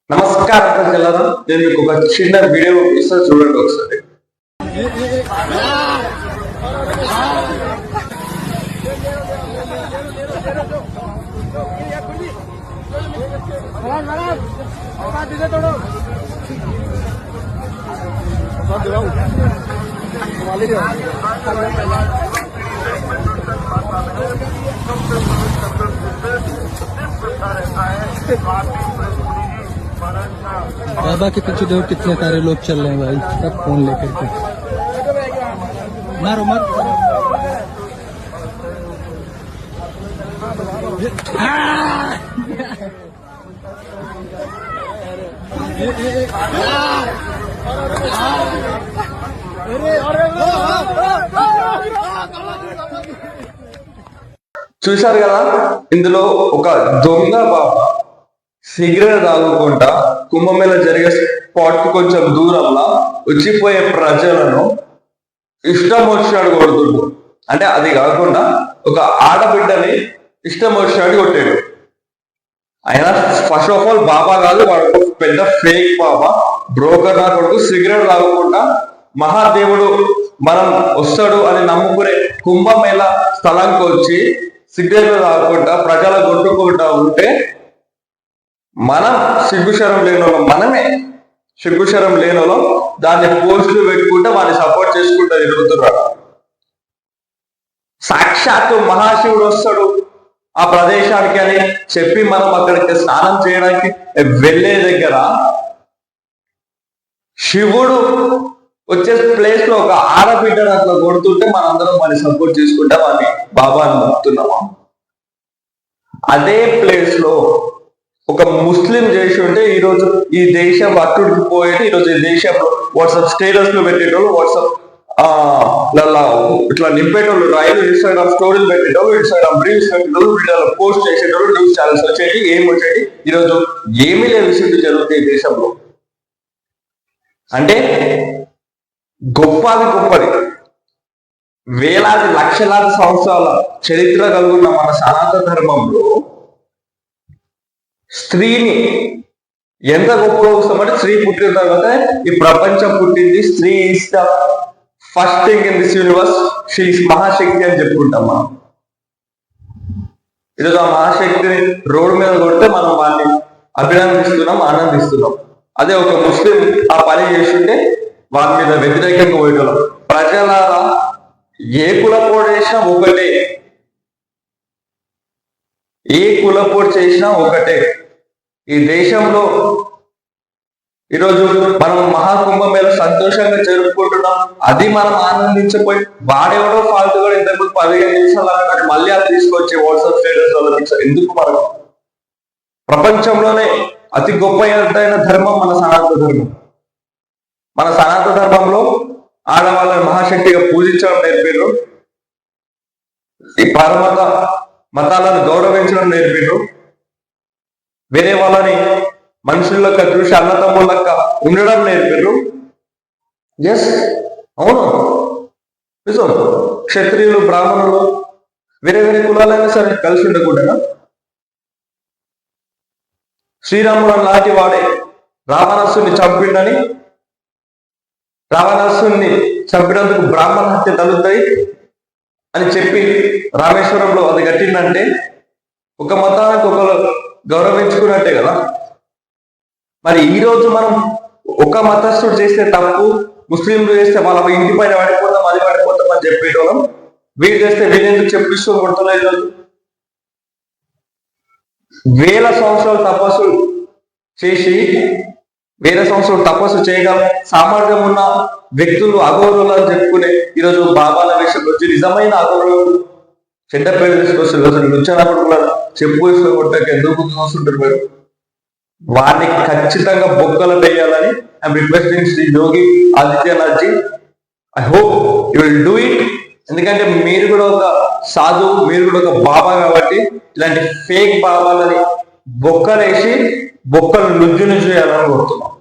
నమస్కారం ప్రజలారా, నేను మీకు ఒక చిన్న వీడియో ఇస్తా, చూడండి ఒకసారి. बाबा के पीछे देखो कितने सारे लोग चल रहे हैं भाई, सब फोन लेकर के। मारो मारो చూశారు కదా, ఇందులో ఒక దొంగ బాబా సిగరెట్ తాగుకుంటా కుంభమేళ జరిగే స్పాట్ కి కొంచెం దూరంలో వచ్చిపోయే ప్రజలను ఇష్టం వచ్చినాడు కొడుతుండు. అంటే అది కాకుండా ఒక ఆడబిడ్డని ఇష్టం వచ్చినాడు కొట్టాడు. అయినా ఫస్ట్ ఆఫ్ ఆల్ బాబా కాదు, వాడు పెద్ద ఫేక్ బాబా, బ్రోకర్ నా కొడుకు. సిగరెట్ తాగుకుంటా మహాదేవుడు మనం వస్తాడు అని నమ్ముకునే కుంభమేళ స్థలానికి వచ్చి సిగరెట్ తాగుకుంటా ప్రజల కొట్టుకుంటా ఉంటే మనం సిగ్గుశరం లేని వాళ్ళం, మనమే సిగ్గుశరం లేని వాళ్ళం దాన్ని పోస్టులు పెట్టుకుంటే వాడిని సపోర్ట్ చేసుకుంటూ తిరుగుతున్నాడు. సాక్షాత్తు మహాశివుడు వస్తాడు ఆ ప్రదేశానికి అని చెప్పి మనం అక్కడికి స్నానం చేయడానికి వెళ్ళే దగ్గర శివుడు వచ్చే ప్లేస్ లో ఒక ఆడబిడ్డను అట్లా కొడుతుంటే మనందరం వాడిని సపోర్ట్ చేసుకుంటే వాడిని బాబాని మొక్కుతున్నామా? అదే ప్లేస్ లో ఒక ముస్లిం చేసి ఉంటే ఈరోజు ఈ దేశం అట్టుడికి పోయేది. ఈరోజు ఈ దేశంలో వాట్సాప్ స్టేటస్ లో పెట్టేటోళ్ళు, వాట్సాప్ ఇట్లా నింపేటోళ్ళు, రైలు ఇన్స్టాగ్రామ్ స్టోరీలు పెట్టేటోళ్ళు, ఇన్స్టాగ్రామ్ రీల్స్ పెట్టేటోళ్ళు, వీడియోలో పోస్ట్ చేసేటోళ్ళు, న్యూస్ ఛానల్స్ వచ్చేది, ఏం వచ్చేది. ఈరోజు ఏమీ లేదు విషయం జరుగుతాయి దేశంలో. అంటే గొప్పది వేలాది లక్షలాది సంవత్సరాల చరిత్ర కలుగున్న మన సనాతన ధర్మంలో స్త్రీని ఎంత గొప్పగా వస్తామంటే, స్త్రీ పుట్టిన తర్వాత ఈ ప్రపంచం పుట్టింది, స్త్రీ is the first thing in this universe, she is మహాశక్తి అని చెప్పుకుంటాం మనం. ఈరోజు ఆ మహాశక్తిని రోడ్డు మీద కొడితే మనం వాడిని అభినందిస్తున్నాం, ఆనందిస్తున్నాం. అదే ఒక ముస్లిం ఆ పని చేస్తుంటే వారి మీద వ్యతిరేకంగా పోయేటోళ్ళం. ప్రజలారా, ఏ కులపోటు చేసినా ఒకటే, ఏ కులపోటు చేసినా ఒకటే. ఈ దేశంలో ఈరోజు మనం మహాకుంభమేళ సంతోషంగా జరుపుకుంటున్నాం. అది మనం ఆనందించపోయి వాడెవడో ఫాల్తు కూడా ఇంతకుముందు 15 నిమిషాలు అన్నట్టు మళ్ళీ అది తీసుకొచ్చి వాట్సాప్ స్టేటస్ వల్ల ఎందుకు? మనం ప్రపంచంలోనే అతి గొప్ప ధర్మం మన సనాతన ధర్మం. మన సనాతన ధర్మంలో ఆడవాళ్ళని మహాశక్తిగా పూజించడం నేర్పిర్రు, ఈ పరమత మతాలను గౌరవించడం నేర్పిర్రు, వేరే వాళ్ళని మనుషులక చూసి అన్నతమ్ములక ఉండడం నేర్పిర్రు. ఎస్, అవును, నిజం. క్షత్రియులు, బ్రాహ్మణులు, వేరే వేరే కులాలైనా సరే కలిసి ఉండకూడదా? శ్రీరాముడు లాంటి వాడే రావణాసుని చంపిండని, రావణాసుని చంపినందుకు బ్రాహ్మణ హత్య తగులుతాయి అని చెప్పి రామేశ్వరంలో అది కట్టిందంటే ఒక మతానికి ఒకరు గౌరవించుకున్నట్టే కదా. మరి ఈ రోజు మనం ఒక మతస్థుడు చేస్తే తప్పు, ముస్లింలు చేస్తే వాళ్ళ ఇంటి పైన పడిపోతాం, అది పడిపోతాం అని చెప్పేటోళ్ళం. వీడు చేస్తే వీళ్ళెందుకు చెప్పిస్తూ కొడతలేదు? వేల సంవత్సరాలు తపస్సు చేసి, వేల సంవత్సరాలు తపస్సు చేయగల సామర్థ్యం ఉన్న వ్యక్తులు అఘోరులు అని చెప్పుకునే ఈరోజు బాబాల విషయంలో వచ్చి నిజమైన అఘోరులు చెడ్డ పేరు తీసుకొస్తారు. అసలు నృత్యనప్పుడు కూడా చెప్పు వేసుకొని కొట్టాక ఎందుకు చూస్తుంటారు మీరు? వారిని ఖచ్చితంగా బొక్కలు వేయాలని ఐఎమ్ రిక్వెస్టింగ్ శ్రీ యోగి ఆదిత్యనాథ్జీ. I hope you will do it. ఎందుకంటే మీరు కూడా ఒక సాధువు, మీరు కూడా ఒక బాబా కాబట్టి ఇలాంటి ఫేక్ బాబాలని బొక్కలేసి బొక్కలు నుజ్జు చేయాలని కోరుతున్నాం.